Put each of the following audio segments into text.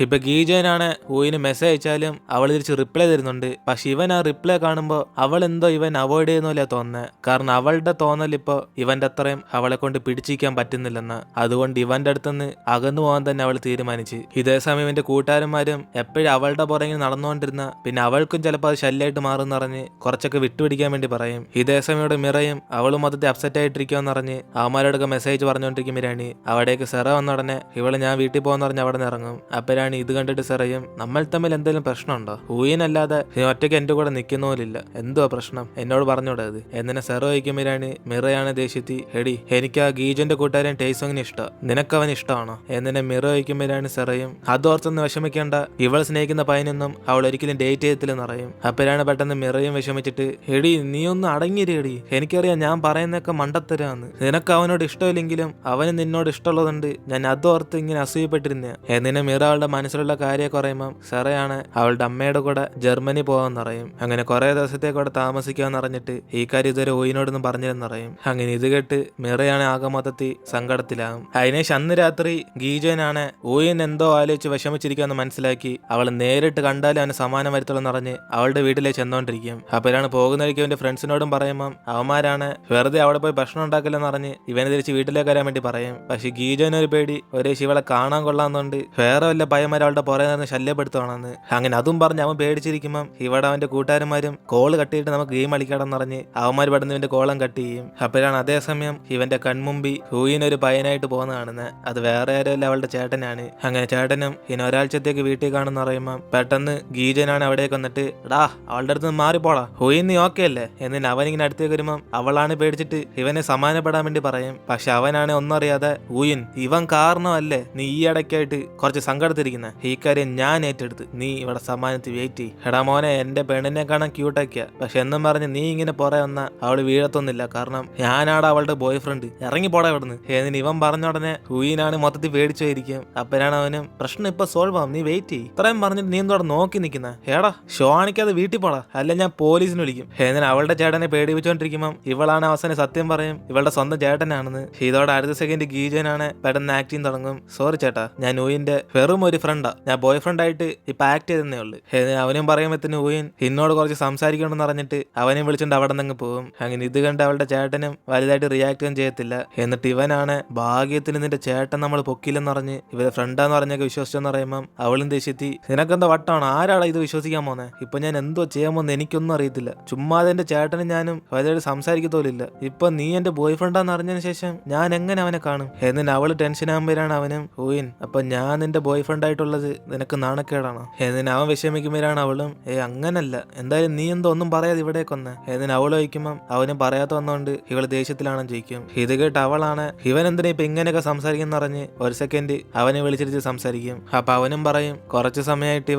ഇപ്പൊ ഗീജനാണ് ഊയിന് മെസ്സേജ് അയച്ചാലും അവൾ തിരിച്ച് റിപ്ലൈ തരുന്നുണ്ട്. പക്ഷെ ഇവൻ ആ റിപ്ലൈ കാണുമ്പോൾ അവൾ എന്തോ ഇവൻ അവോയ്ഡ് ചെയ്യുന്നില്ല തോന്നുന്നത്. കാരണം അവളുടെ തോന്നൽ ഇപ്പൊ ഇവന്റെ അത്രയും അവളെ കൊണ്ട് പിടിച്ചിരിക്കാൻ പറ്റുന്നില്ലെന്ന്. അതുകൊണ്ട് ഇവന്റെ അടുത്തുനിന്ന് അകന്നു പോകാൻ തന്നെ അവൾ തീരുമാനിച്ചു. ഇതേ സമയം ഇവന്റെ കൂട്ടുകാരന്മാരും എപ്പോഴും അവളുടെ പുറകെ നടന്നുകൊണ്ടിരുന്ന പിന്നെ അവൾക്കും ചിലപ്പോൾ അത് ശല്യമായിട്ട് മാറുമെന്ന് പറഞ്ഞ് കുറച്ചൊക്കെ വിട്ടുപിടിക്കാൻ വേണ്ടി പറയും. ഇതേ സമയം ഇവിടെ മിറയും അവളും മൊത്തത്തിൽ അപ്സെറ്റ് ആയിട്ടിരിക്കുമെന്ന് പറഞ്ഞ് അവന്മാരോടൊക്കെ മെസ്സേജ് പറഞ്ഞുകൊണ്ടിരിക്കും മിരാണി. അവിടേക്ക് സെറ വന്ന ഉടനെ ഇവള് ഞാൻ വീട്ടിൽ പോകുന്ന പറഞ്ഞ് അവിടെ നിന്ന് ഇറങ്ങും. അപ്പരാണി ഇത് കണ്ടിട്ട് സെറയും നമ്മൾ തമ്മിൽ എന്തെങ്കിലും പ്രശ്നമുണ്ടോ? ഊയിനല്ലാതെ നീ ഒറ്റയ്ക്ക് എന്റെ കൂടെ നിൽക്കുന്ന പോലില്ല, എന്തുവാ പ്രശ്നം എന്നോട് പറഞ്ഞോടത് എന്നിനെ സെറ വയ്ക്കും മിരാണി. മിറയാണ് ദേഷ്യത്തി എടി എനിക്ക് ആ ഗീജന്റെ കൂട്ടുകാരൻ ടേസോങ്ങിന് ഇഷ്ടം, നിനക്കവൻ ഇഷ്ടമാണോ എന്നിനെ മിറ വയ്ക്കും മിരാണി. സെറയും അതോർത്തൊന്ന് വിഷമിക്കേണ്ട, ഇവൾ സ്നേഹിക്കുന്ന പയ്യനൊന്നും അവൾ ഒരിക്കലും ഡേറ്റ് ചെയ്യത്തില്ലെന്ന് പറയും. അപ്പരാണ് പെട്ടെന്ന് മിറയും വിഷമിച്ചിട്ട് എടി നീ ഒന്ന് അടങ്ങിയിരേടി, എനിക്കറിയാം ഞാൻ പറയുന്നതൊക്കെ മണ്ടത്തരാന്ന്, നിനക്ക് അവനോട് ഇഷ്ടമില്ലെങ്കിലും അവന് നിന്നോട് ഇഷ്ടമുള്ളതുണ്ട്, ഞാൻ അതോർത്ത് ഇങ്ങനെ അസൂയപ്പെട്ടിരുന്ന എന്നിനെ മിറ അവളുടെ മനസ്സിലുള്ള കാര്യമൊക്കെ പറയുമ്പം സെറയാണ് അവളുടെ അമ്മയുടെ കൂടെ ജർമ്മനി പോകാമെന്ന് പറയും. അങ്ങനെ കുറെ ദിവസത്തേക്ക് അവിടെ താമസിക്കാന്ന് പറഞ്ഞിട്ട് ഈ കാര്യം ഇതുവരെ ഓയിനോടൊന്നും പറഞ്ഞില്ലെന്ന് പറയും. അങ്ങനെ ഇത് കേട്ട് മിറയാണ് ആകെ മൊത്തത്തിൽ സങ്കടത്തിലാകും. അതിനേശം അന്ന് രാത്രി ഗീജനാണ് ഓയിൻ എന്തോ ആലോചിച്ച് വിഷമിച്ചിരിക്കുമെന്ന് മനസ്സിലാക്കി അവൾ നേരിട്ട് കണ്ടാലും അവന് സമാനം വരുത്തുള്ളൂ പറഞ്ഞ് അവളുടെ വീട്ടിലേക്ക് ചെന്നോണ്ടിരിക്കും. അപ്പോഴാണ് പോകുന്ന വഴിക്ക് അവന്റെ ഫ്രണ്ട്സിനോടും പറയുമ്പം അവന്മാരാണ് വെറുതെ അവിടെ പോയി ഭക്ഷണം ഉണ്ടാക്കില്ലെന്ന് പറഞ്ഞ് ഇവനെ തിരിച്ച് വീട്ടിലേക്ക് വരാൻ വേണ്ടി പറയും. പക്ഷെ ഗീജനൊരു പേടി ഒരേ ശിവളെ കാണാൻ കൊള്ളാന്നുണ്ട് വേറെ വല്ല പയ്യന്മാർ അവളുടെ പുറകെ നിന്ന് ശല്യപ്പെടുത്തുവാണെന്ന്. അങ്ങനെ അതും പറഞ്ഞ് അവൻ പേടിച്ചിരിക്കുമ്പം ഇവിടെ അവന്റെ കൂട്ടുകാരന്മാരും കോള് കട്ടിയിട്ട് നമുക്ക് ഗെയിം കളിക്കാടെന്ന് പറഞ്ഞ് അവന്മാർ പെടുന്ന ഇവന്റെ കോളം കട്ട് ചെയ്യും. അപ്പോഴാണ് അതേസമയം ഇവന്റെ കൺമുമ്പി ഹൂയിനൊരു പയ്യനായിട്ട് പോകുന്ന കാണുന്നത്. അത് വേറെ ആരുമല്ല അവളുടെ ചേട്ടനാണ്. അങ്ങനെ ചേട്ടനും ഇനി ഒരാഴ്ചത്തേക്ക് വീട്ടിൽ കാണുന്ന പറയുമ്പം പെട്ടെന്ന് ഗീജനാണ് അവിടേക്ക് വന്നിട്ട് എടാ അവളുടെ അടുത്ത് നിന്ന് മാറിപ്പോടാ, ഹൂയിൻ നീ ഓക്കെ അല്ലേ എന്നിട്ട് അവനിങ്ങനെ അടുത്തേക്ക് വരുമ്പം അവളാണ് പേടിച്ചിട്ട് ഇവനെ സമാനപ്പെടാൻ വേണ്ടി പറയും. പക്ഷെ അവനാണ് ഒന്നും അറിയാതെ ഊയിൻ ഇവൻ കാരണമല്ലേ നീ ഈ ഇടയ്ക്കായിട്ട് കുറച്ച് സങ്കടത്തിരിക്കുന്ന, ഈ കാര്യം ഞാൻ ഏറ്റെടുത്ത് നീ ഇവിടെ സമ്മാനത്തിൽ വെയിറ്റ് ചെയ്യും. എടാ മോനെ എന്റെ പെണ്ണിനെ കാണാൻ ക്യൂട്ടൊക്കെയാ, പക്ഷെ എന്നും പറഞ്ഞ് നീ ഇങ്ങനെ പുറകെ വന്ന അവള് വീഴത്തൊന്നില്ല, കാരണം ഞാനാണ് അവളുടെ ബോയ് ഫ്രണ്ട്, ഇറങ്ങി പോടാ ഇവിടുന്ന് എന്നിന് ഇവൻ പറഞ്ഞ ഉടനെ ഹൂയിനാണ് മൊത്തത്തിൽ പേടിച്ചായിരിക്കും. അപ്പോഴാണ് അവനും പ്രശ്നം ഇപ്പൊ സോൾവ് ആവും, നീ വെയിറ്റ് ചെയ്യും, ഇത്രയും പറഞ്ഞിട്ട് നീ എന്തോടെ നോക്കി നിൽക്കുന്ന, ഏടാ ഷോ ആണിക്കാതെ വീട്ടിൽ പോടാ അല്ല ഞാൻ പോലീസിന് വിളിക്കും എന്നിന് അവളുടെ ചേട്ടനെ പേടിപ്പിച്ചോണ്ടിരിക്കുമ്പം ഇവളാണ് അവസാനം സത്യം പറയും ഇവളുടെ സ്വന്തം ചേട്ടനാണെന്ന്. ഇതോടെ അടുത്ത സെക്കൻഡ് ഗീജനാണ് പെട്ടെന്ന് ആക്ടിങ് തുടങ്ങും. സോറി ചേട്ടാ ഞാൻ ഊയിന്റെ വെറും ഒരു ഫ്രണ്ടാ, ഞാൻ ബോയ് ഫ്രണ്ട് ആയിട്ട് ഇപ്പൊ ആക്ട് ചെയ്തേ ഉള്ളു. അവനും പറയുമ്പത്തിന് ഊയിൻ എന്നോട് കുറച്ച് സംസാരിക്കണമെന്ന് പറഞ്ഞിട്ട് അവനെ വിളിച്ചിട്ട് അവിടെ നിന്ന് പോകും. അങ്ങനെ ഇത് കണ്ട് അവളുടെ ചേട്ടനും വലുതായിട്ട് റിയാക്ട് ചെയ്യത്തില്ല. എന്നിട്ട് ഇവനാണ് ഭാഗ്യത്തിന് നിന്റെ ചേട്ടൻ നമ്മൾ പൊക്കില്ലെന്ന് പറഞ്ഞ് ഇവരെ ഫ്രണ്ടാന്ന് പറഞ്ഞൊക്കെ വിശ്വസിച്ചെന്ന് പറയുമ്പം അവളും ദേഷ്യത്തി നിനക്കെന്താ വട്ടാണോ, ആരാടാ ഇത് വിശ്വസിക്കാൻ പോന്നെ, ഇപ്പൊ ഞാൻ എന്തോ ചെയ്യാൻ പോകുന്ന എനിക്കൊന്നും അറിയത്തില്ല, ചുമ്മാതെ എന്റെ ചേട്ടനും ഞാനും വലുതായിട്ട് സംസാരിക്കത്തോലില്ല, ഇപ്പൊ നീ എന്റെ ബോയ് ഫ്രണ്ടാന്ന് അറിഞ്ഞതിന് ശേഷം ഞാൻ എങ്ങനെ അവനെ കാണും എന്നിട്ട് അവള് ടെൻഷൻ ആകുമ്പോഴാണ് അവനും ഊയിൻ അപ്പൊ ഞാൻ നിന്റെ ബോയ് ഫ്രണ്ട് ആയിട്ടുള്ളത് നിനക്ക് നാണക്കേടാണോ എന്നിട്ട് അവൻ വിഷമിക്കുമ്പോഴാണ് അവളും അങ്ങനല്ല, എന്തായാലും നീ എന്തോ ഒന്നും പറയാതെ ഇവിടേക്കൊന്ന് എന്നിട്ട് അവള് വയ്ക്കുമ്പം അവനും പറയാത്ത വന്നോണ്ട് ഇവള് ദേഷ്യത്തിലാണെന്ന് ചോദിക്കും. ഇത് കേട്ട് അവളാണ് ഇവൻ എന്തിനാ ഇപ്പൊ ഇങ്ങനെയൊക്കെ സംസാരിക്കുന്ന പറഞ്ഞ് ഒരു സെക്കൻഡ് അവനെ വിളിച്ചിട്ട് സംസാരിക്കും. അപ്പൊ അവനും പറയും കുറച്ച് സമയമായിട്ട്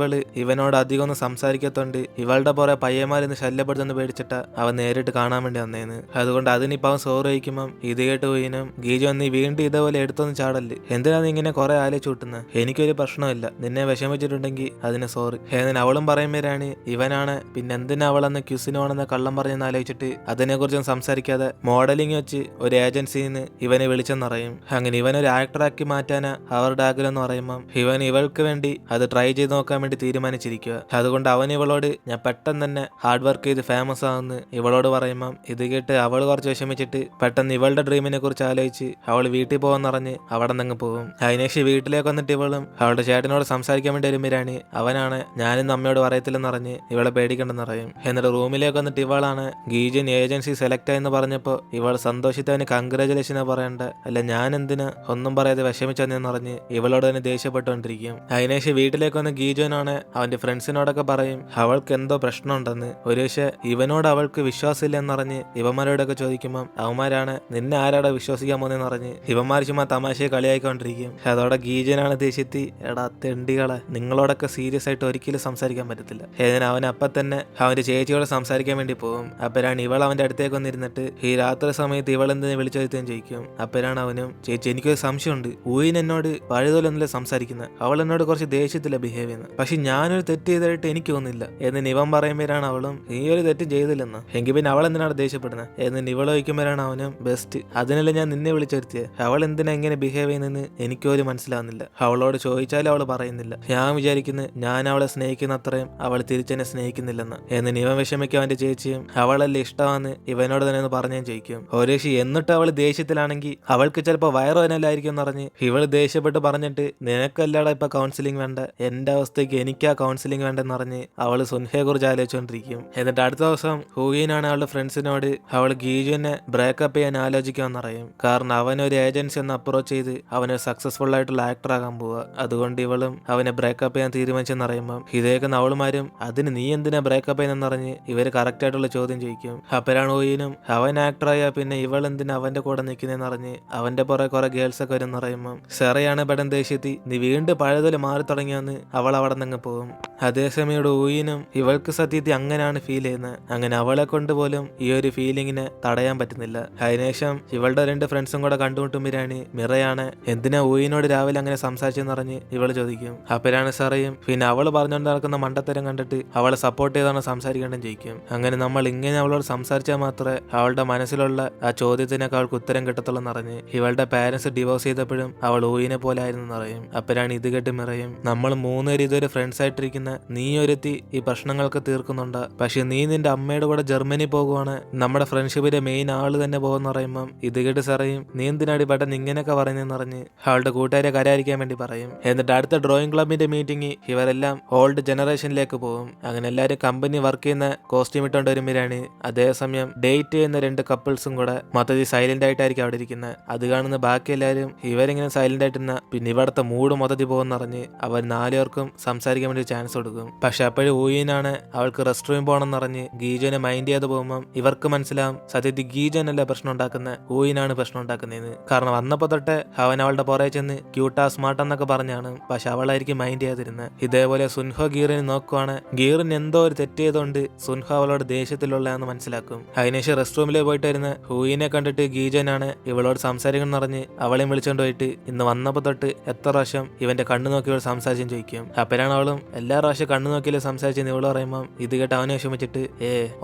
ഇവനോട് അധികം ഒന്നും സംസാരിക്കത്തോണ്ട് ഇവളുടെ പുറകെ പയ്യന്മാരിന്ന് ശല്യപ്പെടുത്തുന്ന പേടിച്ചിട്ടാ അവൻ നേരിട്ട് കാണാൻ വേണ്ടി വന്നേന്ന്. അതുകൊണ്ട് അതിനിപ്പോ അവൻ സോറി വയ്ക്കുമ്പം ഇത് കേട്ട് പോയിനും ഗീജോ നീ വീണ്ടും ഇതേപോലെ എടുത്തൊന്നും ചാടല്, എന്തിനാ നീ ഇങ്ങനെ കുറെ ആലോചിച്ച് കൂട്ടുന്നത്, എനിക്കൊരു പ്രശ്നമില്ല, നിന്നെ വിഷമിച്ചിട്ടുണ്ടെങ്കിൽ അതിന് സോറി എന്നിന് അവളും പറയുമ്പോഴാണ് ഇവനാണ് പിന്നെ എന്തിനാ അവളെന്ന് ക്യുസിനോണെന്ന് കള്ളം പറഞ്ഞെന്ന് ആലോചിച്ചിട്ട് അതിനെക്കുറിച്ചൊന്നും സംസാരിക്കാതെ മോഡലിംഗ് വെച്ച് ഒരു ഏജൻസിയിൽ നിന്ന് ഇവനെ വിളിച്ചെന്നറിയും. അങ്ങനെ ഇവനൊരു ആക്ടറാക്കി മാറ്റാനാ അവരുടെ ആഗ്രഹം എന്ന് പറയുമ്പം ഇവൻ ഇവൾക്ക് വേണ്ടി അത് ട്രൈ ചെയ്ത് നോക്കാൻ വേണ്ടി തീരുമാനിച്ചിരിക്കുക. അതുകൊണ്ട് അവൻ ഇവളോട് ഞാൻ പെട്ടെന്ന് തന്നെ ഹാർഡ് വർക്ക് ചെയ്ത് ഫേമസ് ആവുമെന്ന് ഇവളോട് പറയുമ്പം ഇത് കേട്ട് അവൾ കുറച്ച് വിഷമിച്ചിട്ട് പെട്ടെന്ന് ഇവളുടെ ഡ്രീമിനെ കുറിച്ച് ആലോചിച്ച് അവൾ വീട്ടിൽ പോകാന്നറിഞ്ഞ് അവിടെ നിന്ന് പോകും. അതിനേശം വീട്ടിലേക്ക് വന്നിട്ട് ഇവളും അവളുടെ ചേട്ടനോട് സംസാരിക്കാൻ വേണ്ടി വരുമ്പോഴാണ് അവനാണ് ഞാനിന്ന് അമ്മയോട് പറയത്തില്ലെന്ന് പറഞ്ഞ് ഇവളെ പേടിക്കണ്ടെന്ന് പറയും. എന്നിട്ട് റൂമിലേക്ക് വന്നിട്ട് ഇവളാണ് ഗീജൻ ഏജൻസി സെലക്ട് ആയെന്ന് പറഞ്ഞപ്പോ ഇവൾ സന്തോഷിത്തവന് കൺഗ്രാജുലേഷനാ പറയണ്ട, അല്ല ഞാൻ എന്തിനാ ഒന്നും പറയാതെ വിഷമിച്ചെന്ന് പറഞ്ഞ് ഇവളോട് തന്നെ ദേഷ്യപ്പെട്ടുകൊണ്ടിരിക്കും. അതിനേശം വീട്ടിലേക്ക് വന്ന ഗീജനാണ് അവന്റെ ഫ്രണ്ട്സിനോടൊക്കെ പറയും അവൾക്ക് എന്തോ പ്രശ്നമുണ്ടെന്ന്. ഒരു പക്ഷേ ഇവനോട് അവൾക്ക് വിശ്വാസമില്ല എന്നറിഞ്ഞ് ഇവന്മാരോടൊക്കെ ചോദിക്കുമ്പം അവന്മാരാണ് നിന്നെ ആരാടെ വിശ്വസിക്കാൻ പോകുന്നതെന്ന് പറഞ്ഞ് ഇവന്മാർ ചുമ്മാ തമാശയെ കളിയായിക്കൊണ്ടിരിക്കും. അതോടെ ഗീജനാണ് ദേഷ്യത്തി എടാ തെണ്ടികളെ നിങ്ങളോടൊക്കെ സീരിയസ് ആയിട്ട് ഒരിക്കലും സംസാരിക്കാൻ പറ്റത്തില്ല ഏതിന് അവൻ അപ്പം തന്നെ അവന്റെ ചേച്ചിയോട് സംസാരിക്കാൻ വേണ്ടി പോകും. അപ്പോഴാണ് ഇവൾ അവന്റെ അടുത്തേക്ക് വന്നിരുന്നിട്ട് ഈ രാത്രി സമയത്ത് ഇവൾ എന്തിനെ വിളിച്ചു ചോദിക്കുകയും ചോദിക്കും. അപ്പോഴാണ് അവനും ചേച്ചി എനിക്കൊരു സംശയമുണ്ട്, ഊയിൻ എന്നോട് പഴയതുപോലൊന്നുമില്ല സംസാരിക്കുന്നത്, അവൾ എന്നോട് കുറച്ച് ദേഷ്യത്തില്ല ബിഹേവ് ചെയ്യുന്നത്, പക്ഷെ ഞാനൊരു തെറ്റ് ചെയ്തായിട്ട് എനിക്ക് തോന്നുന്നില്ല എന്നിന് ഇവൻ പറയുമ്പോഴാണ് അവളും നീ ഒരു തെറ്റും ചെയ്തില്ലെന്ന്, എങ്കിൽ പിന്നെ അവൾ എന്തിനാണ് ദേഷ്യപ്പെടുന്നത് എന്നിന് ഇവൾ വയ്ക്കുമ്പോഴാണ് അവനും ബെസ്റ്റ് അതിനല്ല ഞാൻ നിന്നെ വിളിച്ചു വരുത്തിയത്, അവൾ എന്തിനാ എങ്ങനെ ബിഹേവ് ചെയ്യുന്നതെന്ന് എനിക്കൊരു മനസ്സിലാവുന്നില്ല, അവളോട് ചോദിച്ചാലും പോലും അവൾ പറയുന്നില്ല. ഞാൻ വിചാരിക്കുന്നു ഞാൻ അവളെ സ്നേഹിക്കുന്ന അത്രയും അവൾ തിരിച്ചെന്നെ സ്നേഹിക്കുന്നില്ലെന്ന്. എന്നിട്ട് ഇവൻ വിഷമിക്കാൻ അവന്റെ ചേച്ചിയും അവളല്ലേ ഇഷ്ടമാണെന്ന് ഇവനോട് തന്നെ ഒന്ന് പറഞ്ഞേം ചെയ്യിക്കും. ഒരേഷി എന്നിട്ട് അവൾ ദേഷ്യത്തിലാണെങ്കിൽ അവൾക്ക് ചിലപ്പോൾ വയറുവേദനയിലായിരിക്കും എന്ന് പറഞ്ഞ് ഇവള് ദേഷ്യപ്പെട്ട് പറഞ്ഞിട്ട് നിനക്കല്ലാടാ ഇപ്പൊ കൗൺസിലിംഗ് വേണ്ട, എന്റെ അവസ്ഥയ്ക്ക് എനിക്കാ കൗൺസിലിംഗ് വേണ്ടെന്ന് പറഞ്ഞ് അവള് സുൻഹയെ കുറിച്ച് ആലോചിച്ചുകൊണ്ടിരിക്കും. എന്നിട്ട് അടുത്ത ദിവസം ഹൂയിനാണ് അവളുടെ ഫ്രണ്ട്സിനോട് അവൾ ഗീജുവിനെ ബ്രേക്കപ്പ് ചെയ്യാൻ ആലോചിക്കാമെന്ന് പറയും. കാരണം അവൻ ഒരു ഏജൻസി ഒന്ന് അപ്രോച്ച് ചെയ്ത് അവന് സക്സസ്ഫുൾ ആയിട്ടുള്ള ആക്ടർ ആകാൻ പോവുക. അതുകൊണ്ട് ഇവളും അവനെ ബ്രേക്കപ്പ് ചെയ്യാൻ തീരുമാനിച്ചെന്ന് അറിയുമ്പോൾ ഇതേക്കുന്ന അവളുമാരും അതിന് നീ എന്തിനാ ബ്രേക്കപ്പ് ചെയ്യുന്നെന്ന് പറഞ്ഞ് ഇവര് കറക്റ്റ് ആയിട്ടുള്ള ചോദ്യം ചോദിക്കും. അപ്പോഴാണ് ഹൂയിനും അവൻ ആക്ടറായ പിന്നെ ഇവൾ എന്തിനാ അവന്റെ കൂടെ നിൽക്കുന്നതെന്ന് അറിഞ്ഞ് അവന്റെ പുറകെ കുറെ ഗേൾസ് ഒക്കെ വരും പറയുമ്പോൾ സെറയാണ് പെടൻ ദേഷ്യത്തി നീ വീണ്ടും പഴയതുപോലെ മാറി തുടങ്ങിയെന്ന് അവൾ അവിടെ നിന്ന് പോകും. അതേസമയം ഊയിനും ഇവൾക്ക് സത്യത്തിൽ അങ്ങനെയാണ് ഫീൽ ചെയ്യുന്നത്. അങ്ങനെ അവളെ കൊണ്ട് പോലും ഈ ഒരു ഫീലിങ്ങിനെ തടയാൻ പറ്റുന്നില്ല. അതിനുശേഷം ഇവളുടെ 2 ഫ്രണ്ട്സും കൂടെ കണ്ടുമുട്ടുമ്പോഴാണ് മിറയാണ് എന്തിനാ ഊയിനോട് രാവിലെ അങ്ങനെ സംസാരിച്ചെന്ന് പറഞ്ഞ് ഇവള് ചോദിക്കും. അപ്പോഴാണ് സെറയും പിന്നെ അവള് പറഞ്ഞുകൊണ്ട് നടക്കുന്ന മണ്ടത്തരം കണ്ടിട്ട് അവളെ സപ്പോർട്ട് ചെയ്താണ് സംസാരിക്കേണ്ടത് ചോദിക്കും. അങ്ങനെ നമ്മൾ ഇങ്ങനെ അവളോട് സംസാരിച്ചാൽ മാത്രമേ അവളുടെ മനസ്സിലുള്ള ആ ചോദ്യത്തിനൊക്കെ അവൾക്ക് ഉത്തരം കിട്ടത്തുള്ളൂ എന്നറിഞ്ഞ് ഇവളുടെ പാരന്റ്സ് ഡിവോഴ്സ് ചെയ്തപ്പോഴും അവൾ ഊയിനെ പോലെ ആയിരുന്നു എന്നറിയും. അപ്പോഴാണ് ഇത് കേട്ട് മിറയും നമ്മൾ 3 പേര് ഇതുവരെ ഫ്രണ്ട്സ് ആയിട്ടിരിക്കുന്ന നീ ഒരുത്തി ഈ പ്രശ്നങ്ങൾക്ക് തീർക്കുന്നുണ്ട്, പക്ഷെ നീ നിന്റെ അമ്മയുടെ കൂടെ ജർമ്മനി പോകുവാണ്, നമ്മുടെ ഫ്രണ്ട്ഷിപ്പിന്റെ മെയിൻ ആള് തന്നെ പോകുന്ന പറയുമ്പം ഇത് കേട്ട് സെറയും നീ എന്തിനാടി പെട്ടെന്ന് ഇങ്ങനെയൊക്കെ പറയുന്നതെന്ന് പറഞ്ഞ് അവളുടെ കൂട്ടുകാരെ കരായിരിക്കാൻ വേണ്ടി പറയും. എന്നിട്ട് അടുത്ത ഡ്രോയിങ് ക്ലബിന്റെ മീറ്റിംഗ് ഇവരെല്ലാം ഓൾഡ് ജനറേഷനിലേക്ക് പോകും. അങ്ങനെ എല്ലാവരും കമ്പനി വർക്ക് ചെയ്യുന്ന കോസ്റ്റ്യൂം ഇട്ടുകൊണ്ട് വരുമ്പോഴാണ് അതേസമയം ഡേറ്റ് ചെയ്യുന്ന 2 കപ്പിൾസും കൂടെ മൊത്തത്തിൽ സൈലന്റ് ആയിട്ടായിരിക്കും അവിടെ ഇരിക്കുന്നത്. അത് കാണുന്ന ബാക്കി എല്ലാവരും ഇവരിങ്ങനെ സൈലന്റ് ആയിട്ടിരുന്ന പിന്നെ ഇവിടുത്തെ മൂഡ് മൊത്തത്തിൽ പോകുന്നറിഞ്ഞ് അവർ 4 പേർക്കും സംസാരിക്കാൻ വേണ്ടി ചാൻസ് കൊടുക്കും. പക്ഷെ അപ്പോഴും ഊയിനാണ് അവൾക്ക് റെസ്റ്റ് റൂം പോകണമെന്ന് പറഞ്ഞ് ഗീജോനെ മൈൻഡ് ചെയ്ത് പോകുമ്പോൾ ഇവർക്ക് മനസ്സിലാവും സത്യത്തിൽ ഗീജോനല്ല പ്രശ്നം ഉണ്ടാക്കുന്നത്, ഊയിനാണ് പ്രശ്നം ഉണ്ടാക്കുന്നതെന്ന്. കാരണം വന്നപ്പോ തൊട്ട് അവൻ അവളുടെ പുറകെ ചെന്ന് ക്യൂട്ടാ സ്മാർട്ട് എന്നൊക്കെ പറഞ്ഞാണ്, പക്ഷെ അവളായിരിക്കും മൈൻഡ് ചെയ്യാതിരുന്നത്. ഇതേപോലെ സുൻഹോ ഗീറിനെ നോക്കുവാണ്. ഗീറിന് എന്തോ ഒരു തെറ്റ് ചെയ്തുകൊണ്ട് സുൻഹോ അവളോട് ദേഷ്യത്തിലുള്ളതെന്ന് മനസ്സിലാക്കും. അതിനുശേഷം റെസ്റ്റ് റൂമിലേക്ക് പോയിട്ട് വരുന്ന ഹൂയിനെ കണ്ടിട്ട് ഗീജോനാണ് ഇവളോട് സംസാരിക്കണം എന്നറിഞ്ഞ് അവളെയും വിളിച്ചോണ്ട് പോയിട്ട് ഇന്ന് വന്നപ്പോ തൊട്ട് എത്ര പ്രാവശ്യം ഇവന്റെ കണ്ണു നോക്കി ഇവൾ സംസാരിച്ചും ചോദിക്കും. അപ്പോഴാണ് അവളും എല്ലാ പ്രാവശ്യം കണ്ണു നോക്കിയാലും സംസാരിച്ചെന്ന് ഇവള് പറയുമ്പോൾ ഇത് കേട്ട് അവനെ വിഷമിച്ചിട്ട്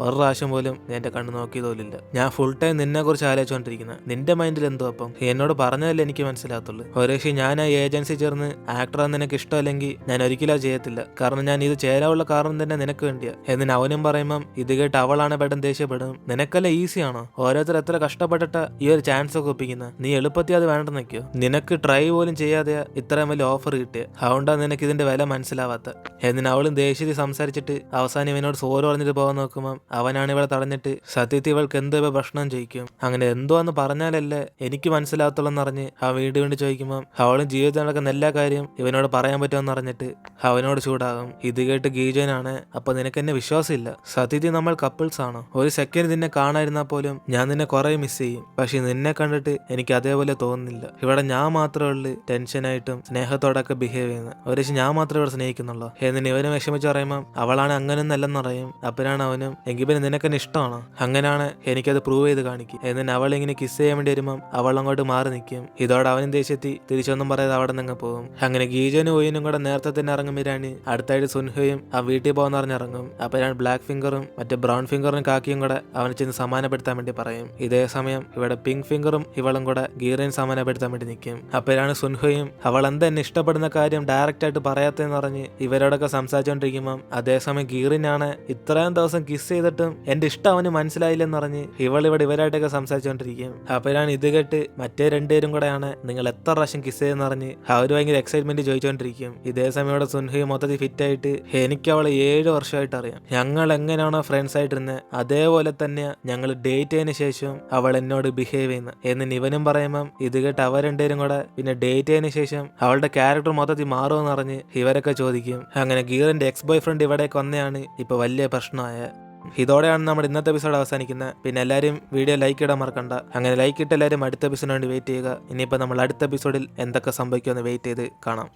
ഒരു പ്രാവശ്യം പോലും എന്റെ കണ്ണു നോക്കിയതോലില്ല, ഞാൻ ഫുൾ ടൈം നിന്നെ കുറിച്ച് ആലോചിച്ചുകൊണ്ടിരിക്കുന്നത്, നിന്റെ മൈൻഡിൽ എന്തോ അപ്പം എന്നോട് പറഞ്ഞതല്ലേ എനിക്ക് മനസ്സിലാകത്തുള്ളൂ. ഒരു പക്ഷേ ഞാൻ ആ ഏജൻസി ചേർന്ന് ആക്ടറാന്ന് നിനക്ക് ഇഷ്ടമല്ലെങ്കിൽ ഞാൻ ഒരിക്കലും ചെയ്യത്തില്ല, കാരണം ഞാൻ ഇത് ചേരാനുള്ള കാരണം തന്നെ നിനക്ക് വേണ്ടിയാ എന്നിന് അവനും പറയുമ്പം ഇത് കേട്ട് അവളാണ് പെട്ടെന്ന് ദേഷ്യപ്പെടും. നിനക്കല്ല ഈസിയാണോ, ഓരോരുത്തർ എത്ര കഷ്ടപ്പെട്ടിട്ട് ഈ ഒരു ചാൻസ് ഒക്കെ ഒപ്പിക്കുന്നത്, നീ എളുപ്പത്തിൽ അത് വേണ്ടെന്ന് വെക്കോ, നിനക്ക് ട്രൈ പോലും ചെയ്യാതെ ഇത്രയും വലിയ ഓഫർ കിട്ടിയ, അതുകൊണ്ടാണ് നിനക്ക് ഇതിന്റെ വില മനസ്സിലാവാത്ത എന്നിന് അവളും ദേഷ്യത്തിൽ സംസാരിച്ചിട്ട് അവസാനം ഇവനോട് സോറ് പറഞ്ഞിട്ട് പോകാൻ നോക്കുമ്പോൾ അവനാണ് ഇവളെ തടഞ്ഞിട്ട് സത്യത്തിൽ ഇവൾക്ക് എന്തോ പ്രശ്നം ചോദിക്കും. അങ്ങനെ എന്തോ എന്ന് പറഞ്ഞാലല്ലേ എനിക്ക് മനസ്സിലാകത്തുള്ളൂ എന്നറിഞ്ഞ് ആ വീണ്ടും ചോദിക്കുമ്പോൾ അവളും ജീവിതത്തിൽ നടക്കുന്ന എല്ലാ കാര്യം ഇവനോട് പറയാൻ പറ്റുമെന്ന് അറിഞ്ഞിട്ട് അവനോട് ചൂടാകും. ഇത് കേട്ട് ഗീജനാണ് അപ്പൊ നിനക്ക് എന്നെ വിശ്വാസമില്ല, സത്യത്തിൽ നമ്മൾ കപ്പിൾസ് ആണ്, ഒരു സെക്കൻഡ് നിന്നെ കാണാതിരുന്നാൽ പോലും ഞാൻ നിന്നെ കുറെ മിസ് ചെയ്യും, പക്ഷെ നിന്നെ കണ്ടിട്ട് എനിക്ക് അതേപോലെ തോന്നുന്നില്ല, ഇവിടെ ഞാൻ മാത്രമേ ഉള്ളു ടെൻഷനായിട്ടും സ്നേഹത്തോടൊക്കെ ബിഹേവ് ചെയ്യുന്നത്, ഒരു ഞാൻ മാത്രമേ ഇവിടെ സ്നേഹിക്കുന്നുള്ളൂ എന്നിന് ഇവനെ വിഷമിച്ച് പറയുമ്പോൾ അവളാണ് അങ്ങനെയൊന്നല്ലെന്ന് പറയും. അപ്പോഴാണ് അവനും എങ്കിൽ പിന്നെ നിനക്കെന്നെ ഇഷ്ടമാണോ, അങ്ങനെയാണ് എനിക്കത് പ്രൂവ് ചെയ്ത് കാണിക്കും എന്നിന് അവൾ ഇങ്ങനെ കിസ് ചെയ്യാൻ വേണ്ടി വരുമ്പം അവൾ അങ്ങോട്ട് മാറി നിൽക്കും. ഇതോടെ അവനും ദേഷ്യത്തി തിരിച്ചൊന്നും പറയാതെ അവിടെ നിന്ന് പോകും. അങ്ങനെ ഗീജനും ഓയിനും കൂടെ നേരത്തെ തന്നെ ഇറങ്ങുമ്പോഴാണ് അടുത്തായിട്ട് സുൻഹയും ആ വീട്ടിൽ പോകുന്ന പറഞ്ഞിറങ്ങും. അപ്പോഴാണ് ബ്ലാക്ക് ഫിംഗറും മറ്റേ ബ്രൗൺ ഫിംഗറും കാക്കിയും കൂടെ അവനെ ചെന്ന് സമാനപ്പെടുത്താൻ വേണ്ടി പറയും. ഇതേ സമയം ഇവിടെ പിങ്ക് ഫിംഗറും ഇവളും കൂടെ ഗീറിനെ സമാനപ്പെടുത്താൻ വേണ്ടി നിൽക്കും. അപ്പോഴാണ് സുൻഹയും അവൾ എന്തെന്നെ ഇഷ്ടപ്പെടുന്ന കാര്യം ഡയറക്റ്റ് ആയിട്ട് പറയാത്തെന്ന് പറഞ്ഞ് ഇവരോടൊക്കെ സംസാരിച്ചോണ്ടിരിക്കുമ്പം അതേസമയം ഗീറിനാണ് ഇത്രയും ദിവസം കിസ് ചെയ്തിട്ടും എന്റെ ഇഷ്ടം അവന് മനസ്സിലായില്ലെന്ന് പറഞ്ഞ് ഇവളിവിടെ ഇവരായിട്ടൊക്കെ സംസാരിച്ചോണ്ടിരിക്കും. അപ്പോഴാണ് ഇത് കേട്ട് മറ്റേ 2 പേരും കൂടെയാണ് നിങ്ങൾ എത്ര പ്രാവശ്യം കിസ് ചെയ്തെന്ന് പറഞ്ഞ് അവര് ഭയങ്കര എക്സൈറ്റ്മെന്റ് ചോദിച്ചോണ്ടിരിക്കും. ഇതേ സമയം ഇവിടെ സുൻഹയും മൊത്തത്തിൽ ഫിറ്റ് ആയിട്ട് എനിക്ക് അവളെ 7 വർഷമായിട്ട് അറിയാം, ഞങ്ങൾ എങ്ങനെയാണോ ഫ്രണ്ട്സ് ആയിട്ടിരുന്നത് അതേപോലെ തന്നെ ഞങ്ങൾ ഡേറ്റ് ചെയ്തതിന് ശേഷം അവൾ എന്നോട് ബിഹേവ് ചെയ്യുന്നത് എന്നിന് ഇവനും പറയുമ്പം ഇത് കേട്ട് അവർ 2 പേരും കൂടെ പിന്നെ ഡേറ്റ് ചെയ്തതിന് ശേഷം അവളുടെ ക്യാരക്ടർ മൊത്തത്തിൽ മാറുമെന്ന് പറഞ്ഞ് ഇവരൊക്കെ ചോദിക്കും. അങ്ങനെ ഗീറിന്റെ എക്സ് ബോയ് ഫ്രണ്ട് ഇവിടേക്ക് വന്നെയാണ് ഇപ്പൊ വലിയ പ്രശ്നമായ. ഇതോടെയാണ് നമ്മുടെ ഇന്നത്തെ എപ്പിസോഡ് അവസാനിക്കുന്നത്. പിന്നെ എല്ലാവരും വീഡിയോ ലൈക്ക് ഇടാൻ മറക്കണ്ട. അങ്ങനെ ലൈക്ക് ഇട്ട് എല്ലാവരും അടുത്ത എപ്പിസോഡിന് വേണ്ടി വെയിറ്റ് ചെയ്യുക. ഇനിയിപ്പോൾ നമ്മൾ അടുത്ത എപ്പിസോഡിൽ എന്തൊക്കെ സംഭവിക്കുമെന്ന് വെയിറ്റ് ചെയ്ത് കാണാം.